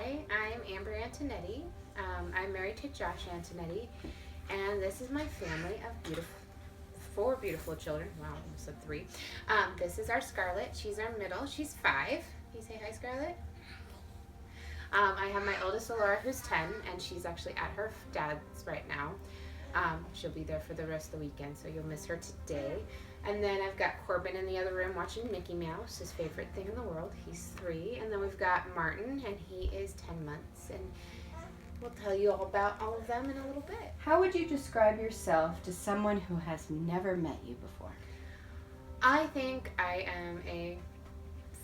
Hi, I'm Amber Antonietti. I'm married to Josh Antonietti, and this is my family of four beautiful children. Wow, I almost said three. This is our Scarlett. She's our middle. She's 5. Can you say hi, Scarlett? I have my oldest, Laura, who's 10, and she's actually at her dad's right now. She'll be there for the rest of the weekend, so you'll miss her today. And then I've got Corbin in the other room watching Mickey Mouse, his favorite thing in the world. He's 3. And then we've got Martin, and he is 10 months. And we'll tell you all about all of them in a little bit. How would you describe yourself to someone who has never met you before? I think I am a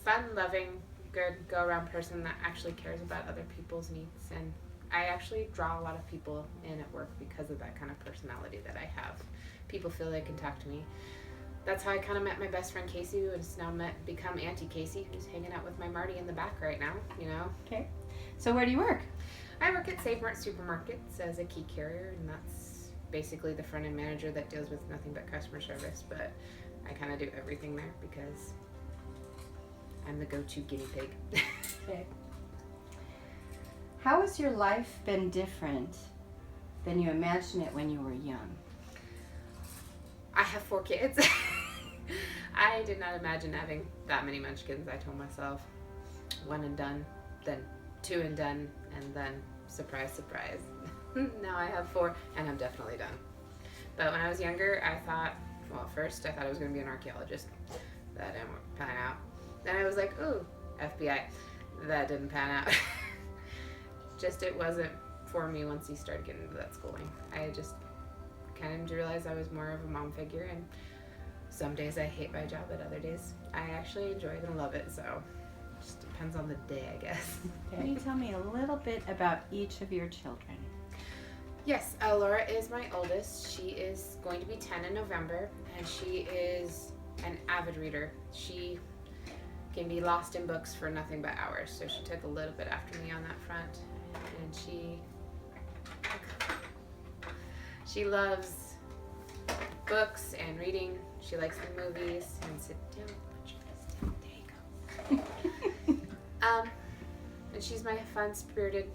fun-loving, good, go-around person that actually cares about other people's needs. And I actually draw a lot of people in at work because of that kind of personality that I have. People feel they can talk to me. That's how I kind of met my best friend Casey, who has now become Auntie Casey, who's hanging out with my Marty in the back right now, you know. Okay. So where do you work? I work at Save Mart Supermarkets as a key carrier, and that's basically the front-end manager that deals with nothing but customer service, but I kind of do everything there because I'm the go-to guinea pig. Okay. How has your life been different than you imagined it when you were young? I have 4 kids. I did not imagine having that many munchkins. I told myself 1 and done, then 2 and done, and then surprise, surprise. Now I have 4, and I'm definitely done. But when I was younger, I thought, well, first I thought I was going to be an archaeologist. That didn't pan out. Then I was like, ooh, FBI. That didn't pan out. Just it wasn't for me once you started getting into that schooling. I just kind of realized I was more of a mom figure, and some days I hate my job, but other days I actually enjoy it and love it, so it just depends on the day, I guess. Can you tell me a little bit about each of your children? Yes, Laura is my oldest. She is going to be 10 in November, and she is an avid reader. She can be lost in books for nothing but hours, so she took a little bit after me on that front, and she loves books and reading. She likes the movies and sit down. Put your face down. There you go. And she's my fun-spirited,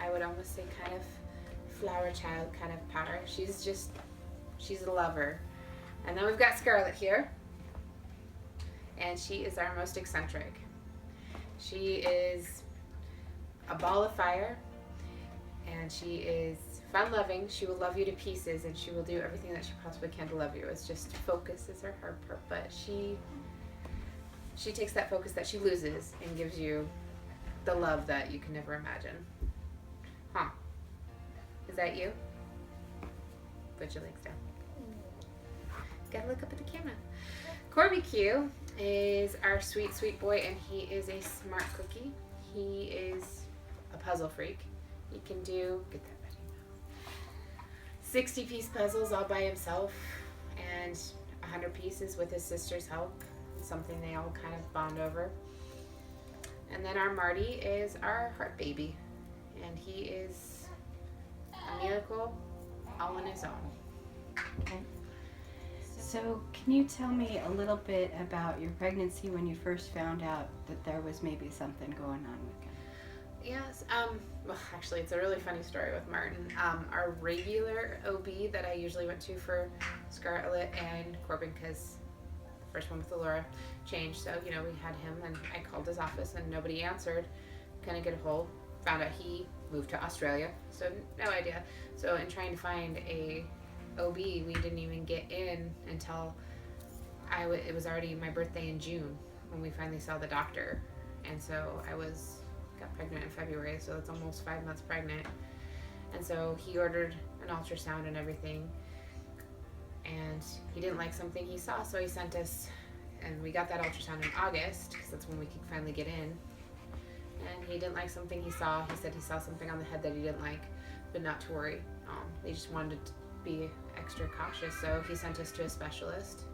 I would almost say kind of flower child kind of power. She's a lover. And then we've got Scarlett here. And she is our most eccentric. She is a ball of fire. And she is fun-loving. She will love you to pieces, and she will do everything that she possibly can to love you. It's just focus is her hard part, but she takes that focus that she loses and gives you the love that you can never imagine. Huh? Is that you? Put your legs down. Gotta look up at the camera. Corby Q is our sweet, sweet boy, and he is a smart cookie. He is a puzzle freak. He can do, get that ready now, 60-piece puzzles all by himself and 100 pieces with his sister's help. Something they all kind of bond over. And then our Marty is our heart baby, and he is a miracle all on his own. Okay. So can you tell me a little bit about your pregnancy when you first found out that there was maybe something going on with him? Yes, well, actually, it's a really funny story with Martin. Our regular OB that I usually went to for Scarlett and Corbin, because the first one with Laura changed, so, you know, we had him, and I called his office, and nobody answered. Couldn't get a hold. Found out he moved to Australia, so no idea. So in trying to find a OB, we didn't even get in until it was already my birthday in June when we finally saw the doctor, and so got pregnant in February, so that's almost 5 months pregnant. And so he ordered an ultrasound and everything, and he didn't like something he saw, so he sent us, and we got that ultrasound in August because that's when we could finally get in. And he didn't like something he saw. He said he saw something on the head that he didn't like, but not to worry. They just wanted to be extra cautious, so he sent us to a specialist.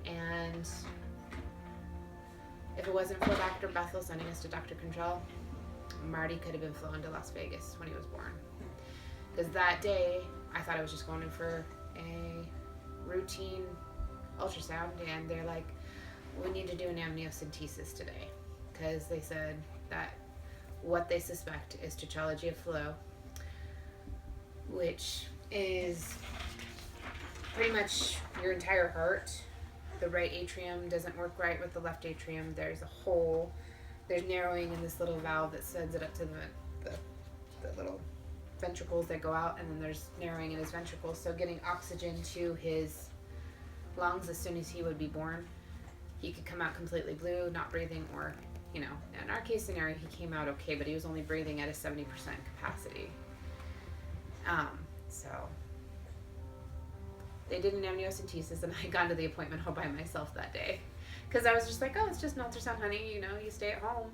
And if it wasn't for Dr. Bethel sending us to Dr. Control, Marty could have been flown to Las Vegas when he was born. Because that day, I thought I was just going in for a routine ultrasound, and they're like, we need to do an amniocentesis today. Because they said that what they suspect is tetralogy of Fallot, which is pretty much your entire heart. The right atrium doesn't work right with the left atrium. There's a hole. There's narrowing in this little valve that sends it up to the little ventricles that go out, and then there's narrowing in his ventricles. So getting oxygen to his lungs as soon as he would be born, he could come out completely blue, not breathing, or, you know, in our case scenario, he came out okay, but he was only breathing at a 70% capacity. So they did an amniocentesis, and I had gone to the appointment all by myself that day. Because I was just like, oh, it's just an ultrasound, honey, you know, you stay at home.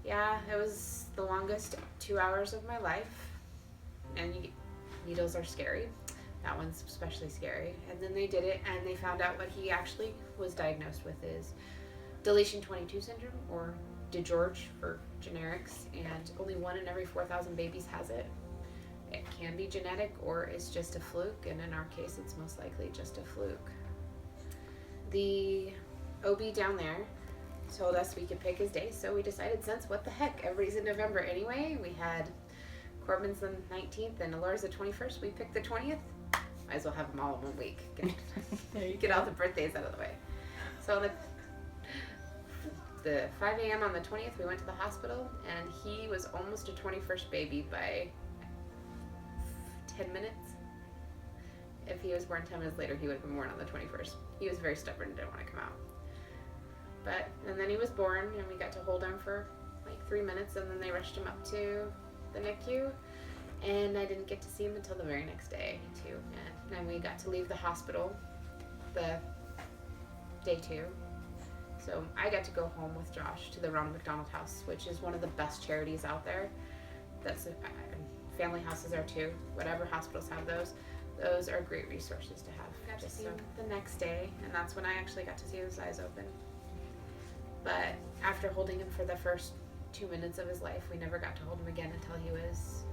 Yeah, it was the longest 2 hours of my life. And needles are scary. That one's especially scary. And then they did it, and they found out what he actually was diagnosed with is deletion 22 syndrome, or DeGeorge for generics, and only 1 in every 4,000 babies has it. It can be genetic, or it's just a fluke, and in our case, it's most likely just a fluke. The OB down there told us we could pick his day, so we decided, since what the heck, everybody's in November anyway. We had Corbin's the 19th and Alora's the 21st. We picked the 20th. Might as well have them all in 1 week. Get all the birthdays out of the way. So the 5 a.m. on the 20th, we went to the hospital, and he was almost a 21st baby by 10 minutes. If he was born 10 minutes later, he would have been born on the 21st. He was very stubborn and didn't want to come out. And then he was born, and we got to hold him for like 3 minutes, and then they rushed him up to the NICU, and I didn't get to see him until the very next day, too. And then we got to leave the hospital the day 2. So I got to go home with Josh to the Ronald McDonald House, which is one of the best charities out there. Family houses are too. Whatever hospitals have those are great resources to have. I got to see him the next day, and that's when I actually got to see his eyes open. But after holding him for the first 2 minutes of his life, we never got to hold him again until he was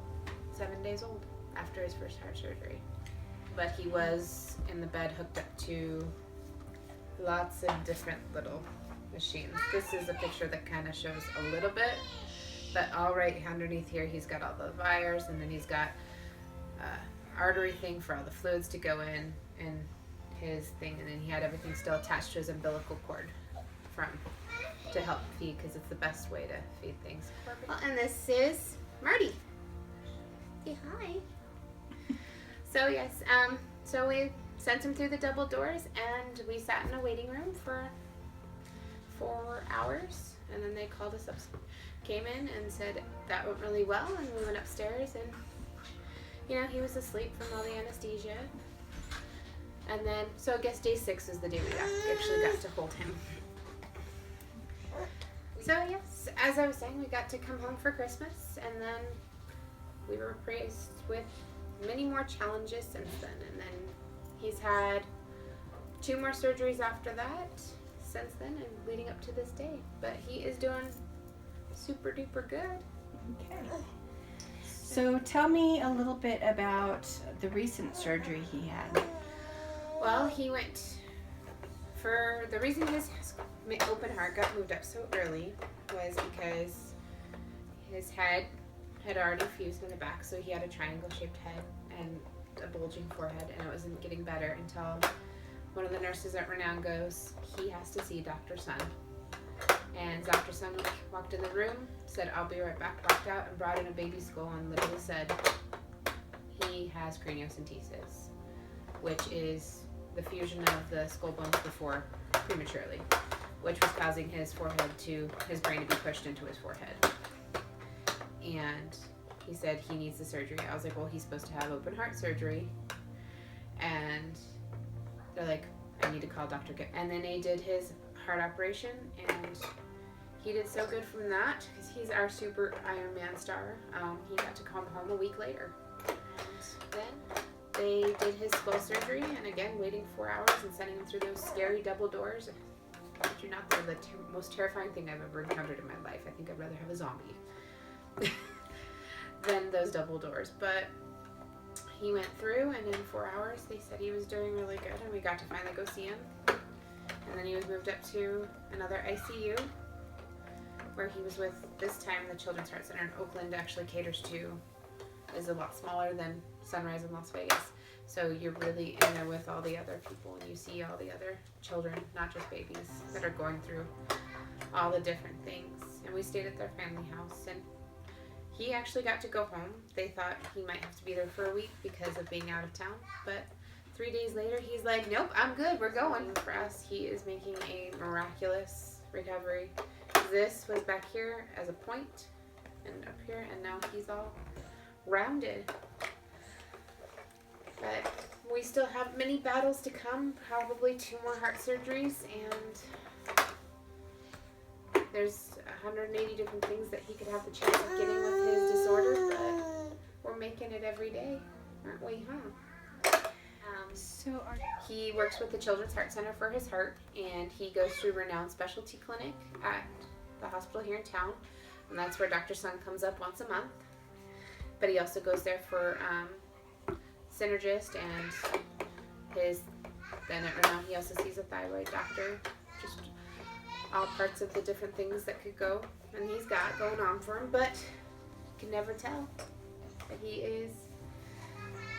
7 days old, after his first heart surgery. But he was in the bed hooked up to lots of different little machines. This is a picture that kind of shows a little bit, but all right underneath here, he's got all the wires, and then he's got artery thing for all the fluids to go in his thing, and then he had everything still attached to his umbilical cord to help feed, because it's the best way to feed things. Well, and this is Marty. Say hi. So yes, so we sent him through the double doors, and we sat in a waiting room for 4 hours, and then they called us up, came in and said that went really well, and we went upstairs, and you know, he was asleep from all the anesthesia. And then, so I guess day 6 is the day we actually got to hold him. So yes, as I was saying, we got to come home for Christmas, and then we were faced with many more challenges since then. And then he's had 2 more surgeries after that since then, and leading up to this day. But he is doing super duper good. Okay. So tell me a little bit about the recent surgery he had. Well, he went for the reason his open heart got moved up so early was because his head had already fused in the back, so he had a triangle-shaped head and a bulging forehead, and it wasn't getting better until one of the nurses at Renown goes, he has to see Dr. Sun. And Dr. Sun walked in the room, said, I'll be right back, walked out, and brought in a baby skull and literally said, he has craniocentesis, which is the fusion of the skull bones before prematurely, which was causing his brain to be pushed into his forehead. And he said he needs the surgery. I was like, well, he's supposed to have open heart surgery. And they're like, I need to call Dr. And then they did his heart operation, and he did so good from that because he's our super Ironman star. He got to come home a week later. And then they did his skull surgery, and again, waiting 4 hours and sending him through those scary double doors. They're not the most terrifying thing I've ever encountered in my life. I think I'd rather have a zombie than those double doors. But he went through, and in 4 hours, they said he was doing really good, and we got to finally go see him. And then he was moved up to another ICU where he was with this time, the Children's Heart Center in Oakland actually caters to, is a lot smaller than Sunrise in Las Vegas. So you're really in there with all the other people, and you see all the other children, not just babies, that are going through all the different things. And we stayed at their family house, and he actually got to go home. They thought he might have to be there for a week because of being out of town, but 3 days later, he's like, nope, I'm good, we're going. For us, he is making a miraculous recovery. This was back here as a point, and up here, and now he's all rounded. But we still have many battles to come, probably 2 more heart surgeries, and there's 180 different things that he could have the chance of getting with his disorder, but we're making it every day, aren't we, huh? He works with the Children's Heart Center for his heart, and he goes to Renown Specialty Clinic at the hospital here in town, and that's where Dr. Sun comes up once a month. But he also goes there for synergist, and then at Renown he also sees a thyroid doctor, just all parts of the different things that could go, and he's got going on for him, but you can never tell that he is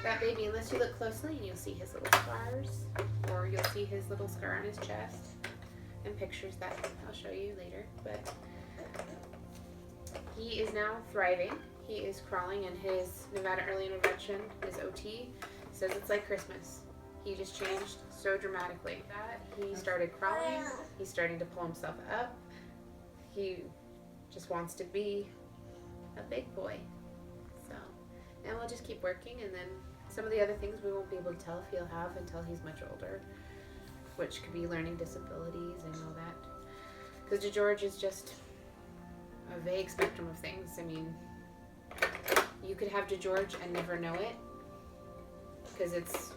that baby unless you look closely, and you'll see his little scars, or you'll see his little scar on his chest, and pictures that I'll show you later. But he is now thriving. He is crawling, and his Nevada Early Intervention, his OT, says it's like Christmas. He just changed so dramatically. He started crawling. He's starting to pull himself up. He just wants to be a big boy. So, and we'll just keep working, and then some of the other things we won't be able to tell if he'll have until he's much older, which could be learning disabilities and all that. Because DeGeorge is just a vague spectrum of things. I mean, you could have DeGeorge and never know it, because it's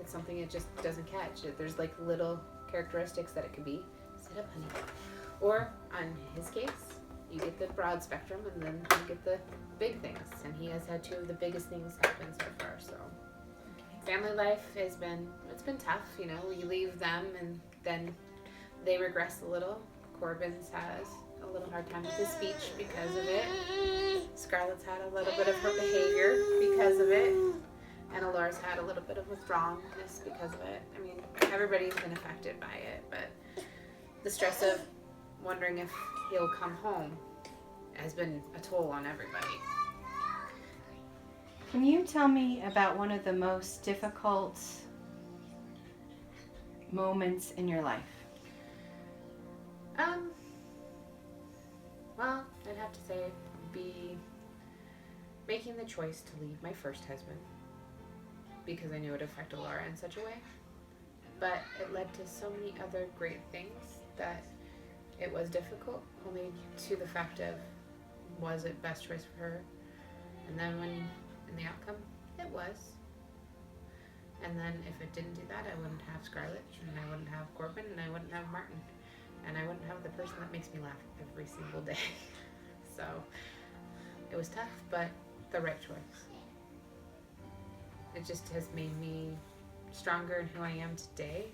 something it just doesn't catch. There's like little characteristics that it could be. Sit up, honey. Or on his case, you get the broad spectrum, and then you get the big things. And he has had 2 of the biggest things happen so far. So family life has been tough. You know, you leave them, and then they regress a little. Corbin's has a little hard time with his speech because of it. Scarlett's had a little bit of her behavior because of it. And Alora's had a little bit of withdrawnness because of it. I mean, everybody's been affected by it, but the stress of wondering if he'll come home has been a toll on everybody. Can you tell me about one of the most difficult moments in your life? Well, I'd have to say be making the choice to leave my first husband, because I knew it would affect Laura in such a way. But it led to so many other great things that it was difficult, only to the fact of, was it best choice for her? And then when, in the outcome, it was. And then if it didn't do that, I wouldn't have Scarlett, and I wouldn't have Corbin, and I wouldn't have Martin. And I wouldn't have the person that makes me laugh every single day. So, it was tough, but the right choice. It just has made me stronger in who I am today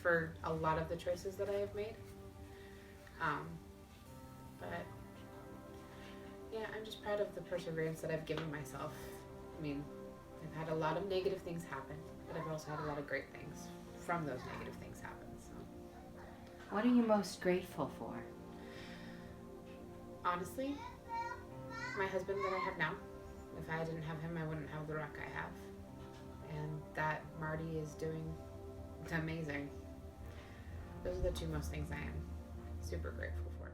for a lot of the choices that I have made. But yeah, I'm just proud of the perseverance that I've given myself. I mean, I've had a lot of negative things happen, but I've also had a lot of great things from those negative things happen. So, what are you most grateful for? Honestly, my husband that I have now. If I didn't have him, I wouldn't have the rock I have. And that Marty is doing amazing. Those are the 2 most things I am super grateful for.